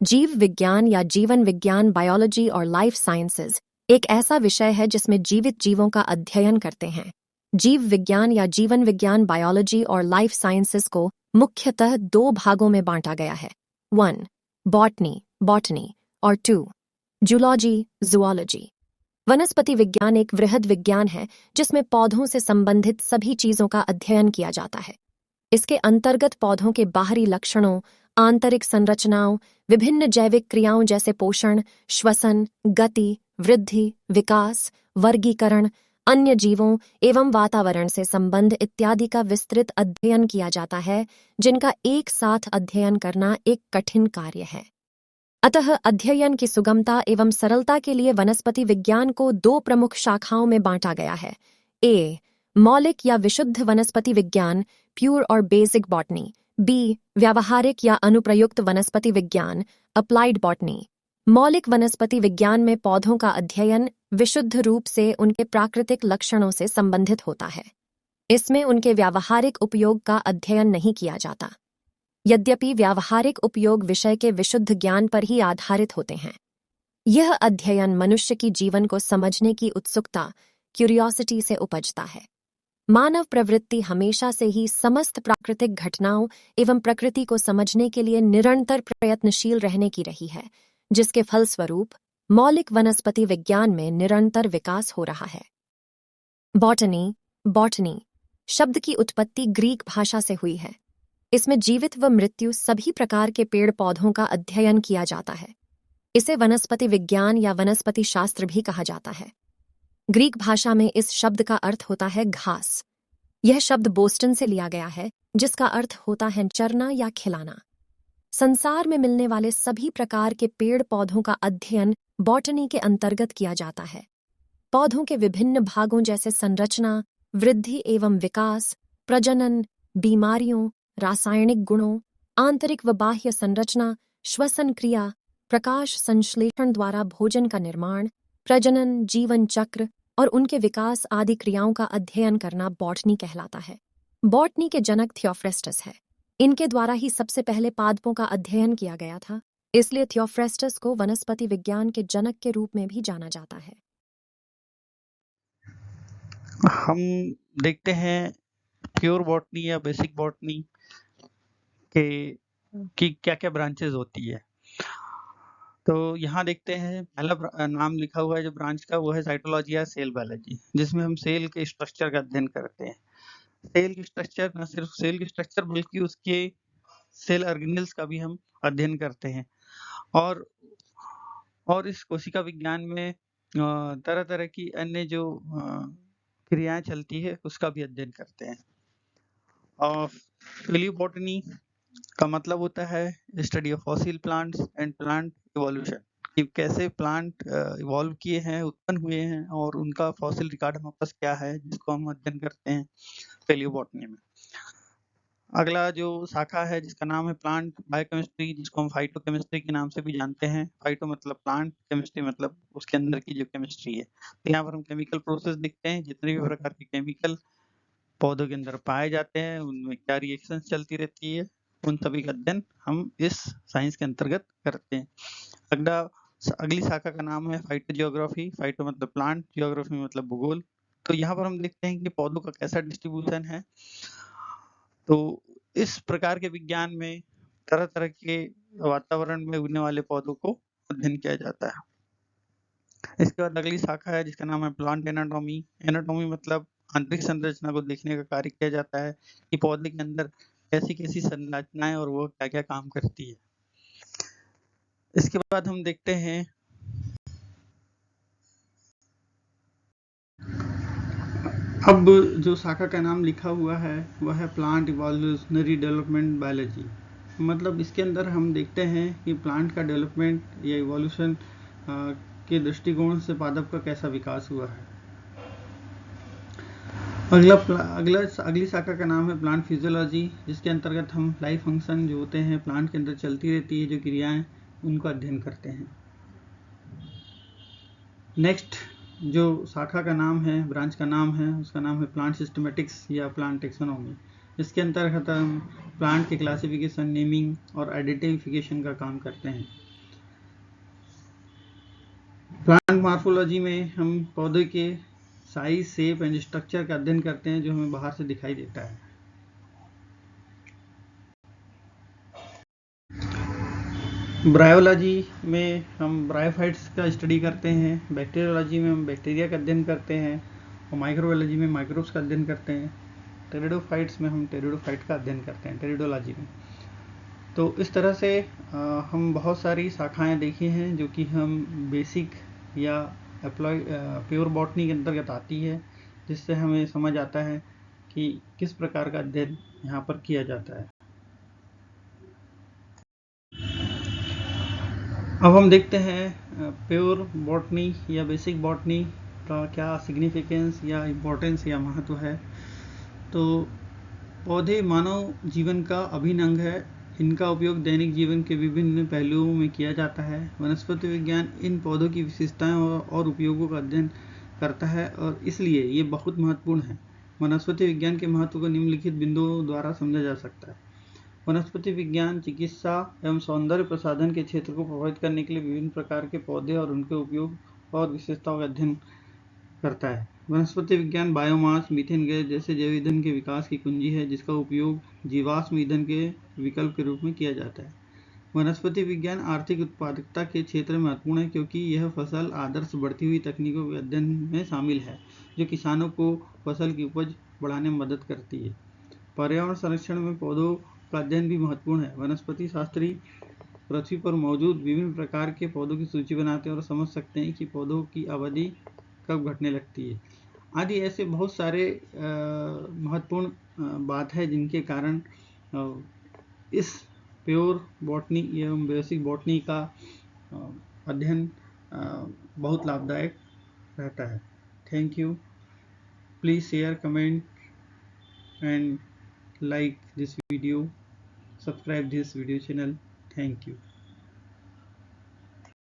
जीव विज्ञान या जीवन विज्ञान बायोलॉजी और लाइफ साइंसेज एक ऐसा विषय है जिसमें जीवित जीवों का अध्ययन करते हैं। जीव विज्ञान या जीवन विज्ञान बायोलॉजी और लाइफ साइंसेज को मुख्यतः दो भागों में बांटा गया है। 1. बॉटनी और 2. जूलॉजी। वनस्पति विज्ञान एक वृहद विज्ञान है जिसमें पौधों से संबंधित सभी चीजों का अध्ययन किया जाता है। इसके अंतर्गत पौधों के बाहरी लक्षणों, आंतरिक संरचनाओं, विभिन्न जैविक क्रियाओं जैसे पोषण, श्वसन, गति, वृद्धि, विकास, वर्गीकरण, अन्य जीवों एवं वातावरण से संबंध इत्यादि का विस्तृत अध्ययन किया जाता है, जिनका एक साथ अध्ययन करना एक कठिन कार्य है। अतः अध्ययन की सुगमता एवं सरलता के लिए वनस्पति विज्ञान को दो प्रमुख शाखाओं में बांटा गया है। ए. मौलिक या विशुद्ध वनस्पति विज्ञान, प्योर और बेसिक बॉटनी। बी. व्यावहारिक या अनुप्रयुक्त वनस्पति विज्ञान, अप्लाइड बॉटनी। मौलिक वनस्पति विज्ञान में पौधों का अध्ययन विशुद्ध रूप से उनके प्राकृतिक लक्षणों से संबंधित होता है। इसमें उनके व्यावहारिक उपयोग का अध्ययन नहीं किया जाता। यद्यपि व्यावहारिक उपयोग विषय के विशुद्ध ज्ञान पर ही आधारित होते हैं। यह अध्ययन मनुष्य की जीवन को समझने की उत्सुकता, क्यूरियोसिटी से उपजता है। मानव प्रवृत्ति हमेशा से ही समस्त प्राकृतिक घटनाओं एवं प्रकृति को समझने के लिए निरंतर प्रयत्नशील रहने की रही है, जिसके फलस्वरूप मौलिक वनस्पति विज्ञान में निरंतर विकास हो रहा है। बॉटनी शब्द की उत्पत्ति ग्रीक भाषा से हुई है। इसमें जीवित व मृत्यु सभी प्रकार के पेड़ पौधों का अध्ययन किया जाता है। इसे वनस्पति विज्ञान या वनस्पति शास्त्र भी कहा जाता है। ग्रीक भाषा में इस शब्द का अर्थ होता है घास। यह शब्द बोस्टन से लिया गया है, जिसका अर्थ होता है चरना या खिलाना। संसार में मिलने वाले सभी प्रकार के पेड़ पौधों का अध्ययन बॉटनी के अंतर्गत किया जाता है। पौधों के विभिन्न भागों जैसे संरचना, वृद्धि एवं विकास, प्रजनन, बीमारियों, रासायनिक गुणों, आंतरिक व बाह्य संरचना, श्वसन क्रिया, प्रकाश संश्लेषण द्वारा भोजन का निर्माण, प्रजनन, जीवन चक्र और उनके विकास आदि क्रियाओं का अध्ययन करना बॉटनी कहलाता है। बॉटनी के जनक थियोफ्रेस्टस है। इनके द्वारा ही सबसे पहले पादपों का अध्ययन किया गया था, इसलिए थियोफ्रेस्टस को वनस्पति विज्ञान के जनक के रूप में भी जाना जाता है। हम देखते हैं प्योर बॉटनी या बेसिक बॉटनी की क्या क्या ब्रांचेस होती है। तो यहाँ देखते हैं पहला नाम लिखा हुआ है जो ब्रांच का, वो है साइटोलॉजी या सेल बायोलॉजी, जिसमें हम सेल के स्ट्रक्चर का अध्ययन करते हैं। सेल की स्ट्रक्चर, न सिर्फ सेल की स्ट्रक्चर बल्कि उसके सेल ऑर्गेनेल्स का भी हम अध्ययन करते हैं। और इस कोशिका विज्ञान में तरह तरह की अन्य जो क्रियाएं चलती है उसका भी अध्ययन करते हैं। और पेलियोबॉटनी का मतलब होता है study of fossil plants and plant evolution, कि कैसे प्लांट इवॉल्व किए हैं, उत्पन्न हुए हैं और उनका फॉसिल रिकॉर्ड हमारे पास क्या है, जिसको हम अध्ययन करते हैं पेलियोबॉटनी में। अगला जो शाखा है जिसका नाम है प्लांट बायोकेमिस्ट्री, जिसको हम फाइटोकेमिस्ट्री के नाम से भी जानते हैं। फाइटो मतलब प्लांट, केमिस्ट्री मतलब उसके अंदर की जो केमिस्ट्री है। तो यहाँ पर हम केमिकल प्रोसेस देखते हैं, जितने भी प्रकार के केमिकल पौधों के अंदर पाए जाते हैं, उनमें क्या रिएक्शन चलती रहती है, उन सभी का अध्ययन हम इस साइंस के अंतर्गत करते हैं। अगली शाखा का नाम है फाइटो जियोग्राफी। फाइटो मतलब प्लांट, जियोग्राफी मतलब भूगोल। तो यहाँ पर हम देखते हैं कि पौधों का कैसा डिस्ट्रीब्यूशन है। तो इस प्रकार के विज्ञान में तरह तरह के वातावरण में उगने वाले पौधों को अध्ययन किया जाता है। इसके बाद अगली शाखा है जिसका नाम है प्लांट एनाटॉमी। एनाटॉमी मतलब आंतरिक संरचना को देखने का कार्य किया जाता है कि पौधे के अंदर कैसी कैसी संरचनाएं और वो क्या क्या काम करती है। इसके बाद हम देखते हैं अब जो शाखा का नाम लिखा हुआ है वह है प्लांट इवोल्यूशनरी डेवलपमेंट बायोलॉजी। मतलब इसके अंदर हम देखते हैं कि प्लांट का डेवलपमेंट या इवोल्यूशन के दृष्टिकोण से पादप का कैसा विकास हुआ है। अगली शाखा का नाम है प्लांट फिजियोलॉजी, जिसके अंतर्गत हम लाइफ फंक्शन जो होते हैं प्लांट के अंदर चलती रहती है जो क्रियाएं, उनको अध्ययन करते हैं। नेक्स्ट जो शाखा का नाम है, ब्रांच का नाम है, उसका नाम है प्लांट सिस्टमेटिक्स या प्लांट टेक्सोनॉमी। इसके अंतर्गत हम प्लांट के क्लासिफिकेशन, नेमिंग और आइडेंटिफिकेशन का काम करते हैं। प्लांट मॉर्फोलॉजी में हम पौधे के साइज, शेप एंड स्ट्रक्चर का अध्ययन करते हैं जो हमें बाहर से दिखाई देता है। ब्रायोलॉजी में हम ब्रायोफाइट्स का स्टडी करते हैं। बैक्टीरियोलॉजी में हम बैक्टीरिया का अध्ययन करते हैं और माइक्रोबायोलॉजी में माइक्रोब्स का अध्ययन करते हैं। टेरिडोफाइट्स में हम टेरिडोफाइट का अध्ययन करते हैं टेरिडोलॉजी में। तो इस तरह से हम बहुत सारी शाखाएं देखी हैं जो कि हम बेसिक या अप्लाई प्योर बॉटनी के अंतर्गत आती है, जिससे हमें समझ आता है कि किस प्रकार का अध्ययन यहाँ पर किया जाता है। अब हम देखते हैं प्योर बॉटनी या बेसिक बॉटनी का क्या सिग्निफिकेंस या इम्पोर्टेंस या महत्व है। तो पौधे मानव जीवन का अभिन्न अंग है। इनका उपयोग दैनिक जीवन के विभिन्न पहलुओं में किया जाता है। वनस्पति विज्ञान इन पौधों की विशेषताएं और उपयोगों का अध्ययन करता है और इसलिए ये बहुत महत्वपूर्ण है। वनस्पति विज्ञान के महत्व को निम्नलिखित बिंदुओं द्वारा समझा जा सकता है। वनस्पति विज्ञान चिकित्सा एवं सौंदर्य प्रसाधन के क्षेत्र को प्रभावित करने के लिए विभिन्न प्रकार के पौधे और उनके उपयोग और विशेषताओं का अध्ययन करता है। वनस्पति विज्ञान बायोमास, मीथेन गैस जैसे जैव ईंधन के विकास की कुंजी है, जिसका उपयोग जीवाश्म ईंधन के विकल्प के रूप में किया जाता है। वनस्पति विज्ञान आर्थिक उत्पादकता के क्षेत्र में महत्वपूर्ण है, क्योंकि यह फसल आदर्श बढ़ती हुई तकनीकों के अध्ययन में शामिल है, जो किसानों को फसल की उपज बढ़ाने में मदद करती है। पर्यावरण संरक्षण में पौधों का अध्ययन भी महत्वपूर्ण है। वनस्पति शास्त्री पृथ्वी पर मौजूद विभिन्न प्रकार के पौधों की सूची बनाते हैं और समझ सकते हैं कि पौधों की अवधि कब घटने लगती है आदि। ऐसे बहुत सारे महत्वपूर्ण बात है जिनके कारण इस प्योर बॉटनी एवं बेसिक बॉटनी का अध्ययन बहुत लाभदायक रहता है। Thank you. Please share, comment and like this video, subscribe this video channel. Thank you.